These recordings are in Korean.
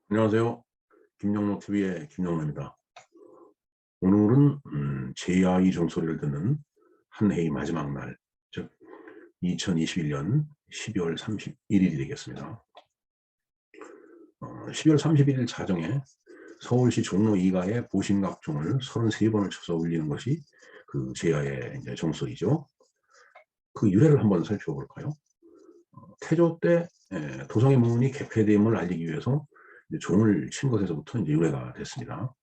안녕하세요. 김영로 TV의 김영로입니다. 오늘은 제야의 종소리를 듣는 한 해의 마지막 날, 즉 2021년 12월 31일이 되겠습니다. 12월 31일 자정에 서울시 종로 2가의 보신각종을 33번을 쳐서 울리는 것이 그 제야의 이제 종소리죠. 그 유래를 한번 살펴볼까요? 태조 때 도성의 문이 개폐됨을 알리기 위해서 이제 종을 친 것에서부터 이제 유래가 됐습니다.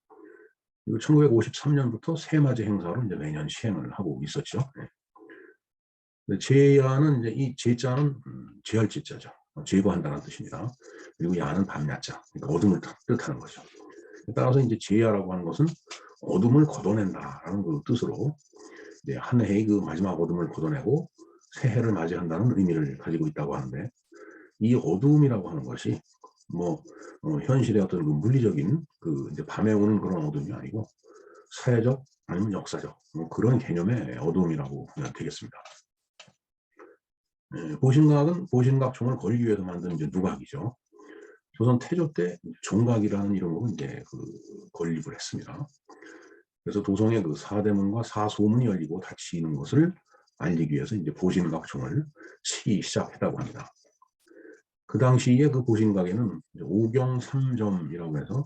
그리고 1953년부터 새맞이 행사로 이제 매년 시행을 하고 있었죠. 제야는 이제 이 제자는 제할제자죠. 제거한다는 뜻입니다. 그리고 야는 밤야자, 그러니까 어둠을 뜻하는 거죠. 따라서 이제 제야라고 하는 것은 어둠을 걷어낸다라는 그 뜻으로 이제 한 해의 그 마지막 어둠을 걷어내고 새해를 맞이한다는 의미를 가지고 있다고 하는데, 이 어둠이라고 하는 것이 현실의 어떤 그 물리적인 그 이제 밤에 오는 그런 어둠이 아니고 사회적 아니면 역사적 그런 개념의 어둠이라고 보면 되겠습니다. 보신각은 보신각종을 걸기 위해서 만든 이제 누각이죠. 조선 태조 때 종각이라는 이름으로 이제 그 건립을 했습니다. 그래서 도성의 그 사대문과 사소문이 열리고 닫히는 것을 알리기 위해서 이제 보신각종을 치기 시작했다고 합니다. 그 당시에 그 보신각에는 오경삼점이라고 해서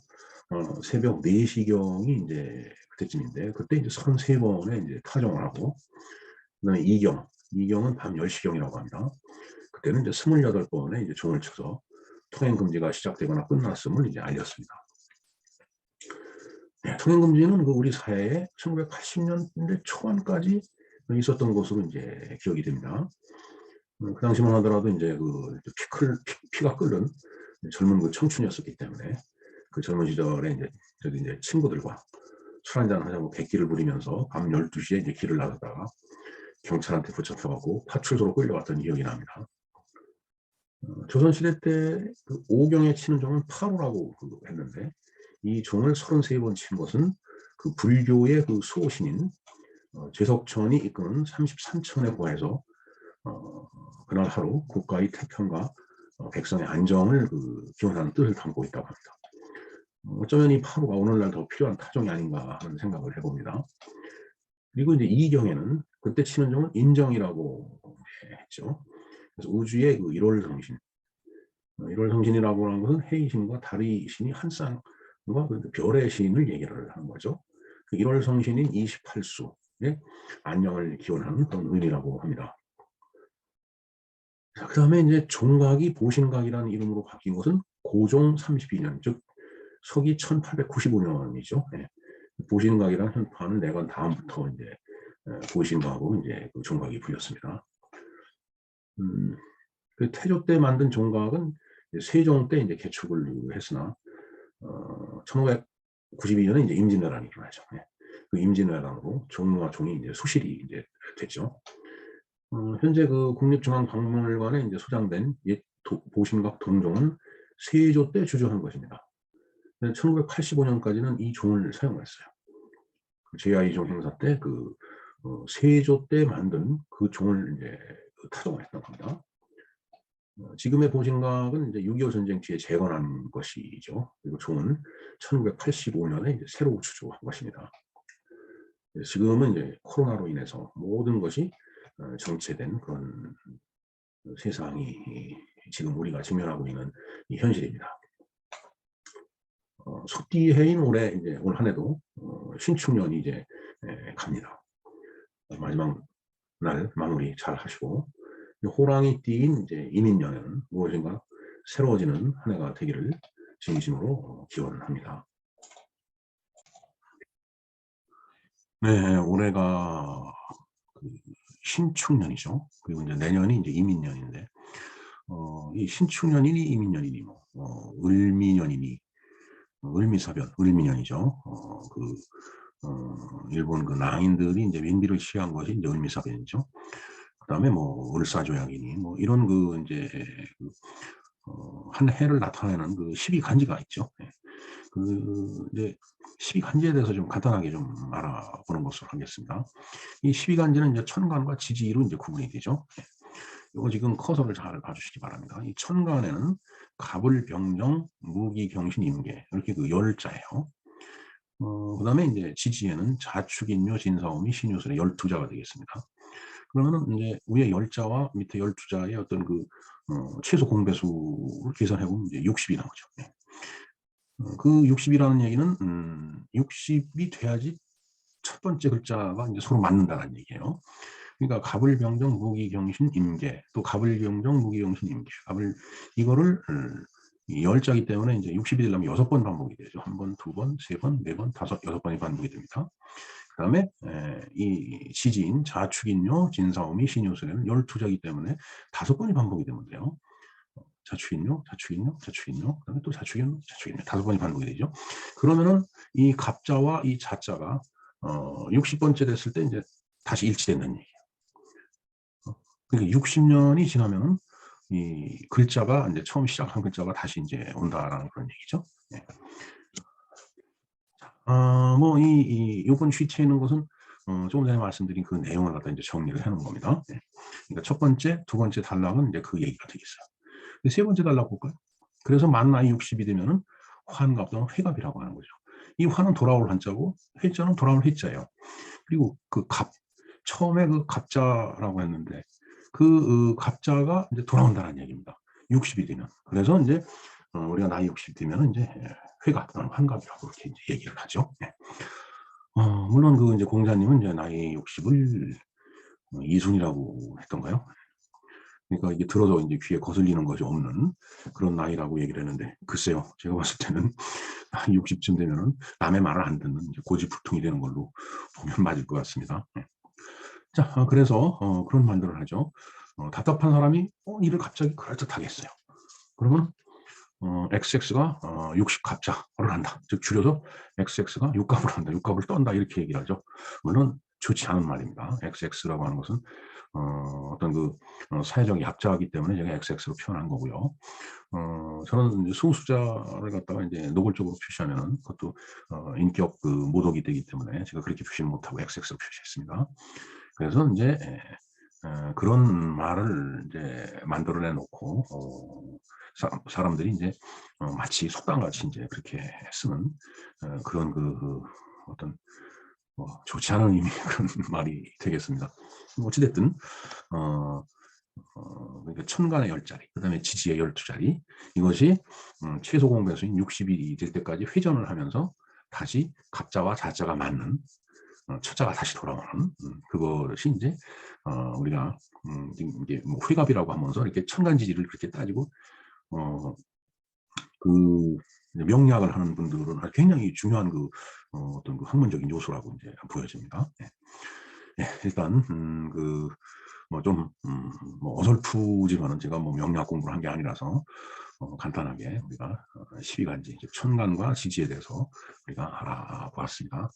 새벽 4시경이 이제 그때쯤인데, 그때 이제 33번에 이제 타종을 하고, 그다음에 이경은 밤 10시경이라고 합니다. 그때는 이제 28번에 이제 종을 쳐서 통행금지가 시작되거나 끝났음을 이제 알렸습니다. 통행금지는 그 우리 사회에 1980년대 초반까지 있었던 것으로 이제 기억이 됩니다. 그 당시만 하더라도 이제 그 피가 끓는 젊은 그 청춘이었었기 때문에 그 젊은 시절에 이제 저기 이제 친구들과 술 한잔 하자고 객기를 부리면서 밤 12시에 이제 길을 나서다가 경찰한테 붙잡혀가고 파출소로 끌려갔던 기억이 납니다. 조선시대 때 그 오경에 치는 종은 파루라고 했는데, 이 종을 33번 친 것은 그 불교의 그 수호신인 제석천이 이끄는 33천에 고해서 그날 하루 국가의 태평과 백성의 안정을 그 기원하는 뜻을 담고 있다고 합니다. 어쩌면 이 파루가 오늘날 더 필요한 타종이 아닌가 하는 생각을 해봅니다. 그리고 이제 이경에는 그때 치는 종은 인정이라고 했죠. 그래서 우주의 그 일월성신, 일월성신이라고 하는 것은 해이신과 달의 신이 한 쌍과 그 별의 신을 얘기를 하는 거죠. 그 일월성신인 28수의 안녕을 기원하는 그런 의미라고 합니다. 그 다음에 이제 종각이 보신각이라는 이름으로 바뀐 것은 고종 32년, 즉 서기 1895년이죠. 보신각이라는 현판을 내건 다음부터 이제 보신각하고 이제 그 종각이 불렸습니다. 그 태조 때 만든 종각은 세종 때 이제 개축을 했으나 1592년에 이제 임진왜란이 일어나죠. 그 임진왜란으로 종로와 종이 이제 소실이 이제 됐죠. 현재 그 국립중앙박물관에 이제 소장된 옛 보신각 동종은 세조 때 주조한 것입니다. 1985년까지는 이 종을 사용했어요. 제2종 행사 때 그 세조 때 만든 그 종을 이제 타종을 했던 겁니다. 지금의 보신각은 이제 6.25 전쟁 뒤에 재건한 것이죠. 그리고 종은 1985년에 이제 새로 주조한 것입니다. 지금은 이제 코로나로 인해서 모든 것이 정체된 그런 세상이 지금 우리가 직면하고 있는 이 현실입니다. 소띠해인 올해 이제 올 한해도 신축년이 이제 갑니다. 마지막 날 마무리 잘 하시고, 호랑이띠인 이제 이민년에는 무엇인가 새로워지는 한 해가 되기를 진심으로 기원합니다. 네, 올해가 그 신축년이죠. 그리고 이제 내년이 이제 이민년인데, 이 신축년이니 이민년이니 을미년이니 을미사변, 을미년이죠. 일본 그 낭인들이 이제 민비를 시한 것이 이제 을미사변이죠. 그다음에 을사조약이니 이런 그 이제 한 해를 나타내는 그 12간지가 있죠. 그 이제 12간지에 대해서 좀 간단하게 좀 알아보는 것으로 하겠습니다. 이 12간지는 이제 천간과 지지로 이제 구분이 되죠. 이거 지금 커서를 잘 봐주시기 바랍니다. 이 천간에는 갑을, 병정, 무기, 경신, 임계 이렇게 그 열자예요. 그다음에 이제 지지에는 자축인묘, 진사오미, 신유술의 12자가 되겠습니다. 그러면은 이제 위에 열자와 밑에 12자의 어떤 그 최소 공배수를 계산해 보면 이제 60이 나오죠. 네. 그 60이라는 얘기는 60이 돼야지 첫 번째 글자가 이제 서로 맞는다는 얘기예요. 그러니까 갑을병정 무기경신 임계, 또 갑을병정 무기경신 임계, 이거를 열자기 때문에 이제 60이 되려면 6번 반복이 되죠. 한 번, 두 번, 세 번, 네 번, 다섯, 6번이 반복이 됩니다. 그 다음에 이 지지인 자축인묘, 진사오미, 신유술에는 12자이기 때문에 5번이 반복이 되면 돼요. 자축인묘, 자축인묘, 자축인묘, 그다음에 또 자축인묘, 자축인묘 5번이 반복이 되죠. 그러면은 이 갑자와 이 자자가 60번째 됐을 때 이제 다시 일치된다는 얘기예요. 그러니까 60년이 지나면은 이 글자가 이제 처음 시작한 글자가 다시 이제 온다라는 그런 얘기죠. 네. 뭐 이번 쉬트에 있는 것은 조금 전에 말씀드린 그 내용을 갖다 이제 정리를 해놓은 겁니다. 네. 그러니까 첫 번째, 두 번째 단락은 이제 그 얘기가 되겠어요. 세 번째 단락 볼까요? 그래서 만 나이 60이 되면은 환갑 또는 회갑이라고 하는 거죠. 이 환은 돌아올 한자고 회자는 돌아올 회자예요. 그리고 그 갑, 처음에 그 갑자라고 했는데 그 갑자가 이제 돌아온다는 얘기입니다. 60이 되면. 그래서 이제 우리가 나이 60 되면 이제 회갑 또는 환갑이라고 이렇게 이제 얘기를 하죠. 네. 물론 그 이제 공자님은 이제 나이 60을 이순이라고 했던가요? 그러니까 이게 들어도 이제 귀에 거슬리는 것이 없는 그런 나이라고 얘기를 했는데, 글쎄요, 제가 봤을 때는 나이 60쯤 되면은 남의 말을 안 듣는 이제 고집불통이 되는 걸로 보면 맞을 것 같습니다. 네. 자, 그래서 그런 말들을 하죠. 답답한 사람이 이를 갑자기 그럴듯하게 했어요. 그러면 XX가 60갑자를 한다. 즉 줄여서 XX가 6갑을 한다. 6갑을 떤다. 이렇게 얘기를 하죠. 물론 좋지 않은 말입니다. XX라고 하는 것은 어떤 그 사회적 약자이기 때문에 제가 XX로 표현한 거고요. 저는 소수자를 갖다가 이제 노골적으로 표시하면은 그것도 인격 그 모독이 되기 때문에 제가 그렇게 표시를 못하고 XX로 표시했습니다. 그래서 이제 그런 말을 이제 만들어내 놓고 사람들이 이제 마치 속담같이 이제 그렇게 쓰는 그런 그 어떤 좋지 않은 의미의 그런 말이 되겠습니다. 어찌됐든 그러니까 천간의 10자리, 그 다음에 지지의 12자리, 이것이 최소 공배수인 60일이 될 때까지 회전을 하면서 다시 갑자와 자자가 맞는 처자가 다시 돌아오는 그것이 이제 우리가 이게 뭐 회갑이라고 하면서 이렇게 천간지지를 그렇게 따지고 그 명리학을 하는 분들은 굉장히 중요한 그 어떤 그 학문적인 요소라고 이제 보여집니다. 네. 네, 일단 그 뭐 좀 뭐 어설프지만은 제가 뭐 명리학 공부를 한 게 아니라서 간단하게 우리가 12간지 천간과 지지에 대해서 우리가 알아보았습니다.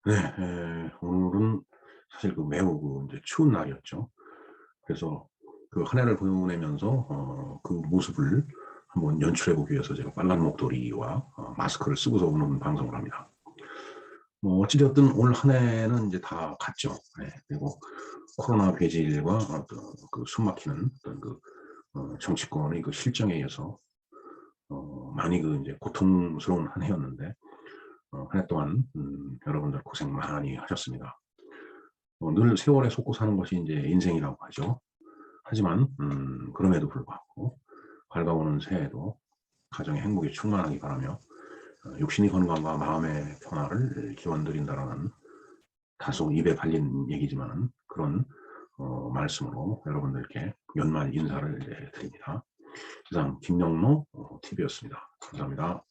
네, 오늘은 사실 그 매우 그 이제 추운 날이었죠. 그래서 그 한 해를 보내면서 그 모습을 한번 연출해 보기 위해서 제가 빨간 목도리와 마스크를 쓰고서 오는 방송을 합니다. 뭐 어찌되었든 올 한 해는 이제 다 갔죠. 네, 그리고 코로나 배질과 어떤 그 숨막히는 어떤 그 정치권의 그 실정에 의해서 많이 그 이제 고통스러운 한 해였는데 한 해 동안 여러분들 고생 많이 하셨습니다. 늘 세월에 속고 사는 것이 이제 인생이라고 하죠. 하지만 그럼에도 불구하고 밝아오는 새해에도 가정의 행복이 충만하기 바라며 육신의 건강과 마음의 평화를 기원드린다라는 다소 입에 발린 얘기지만 그런 말씀으로 여러분들께 연말 인사를 드립니다. 이상 김영로 TV였습니다. 감사합니다.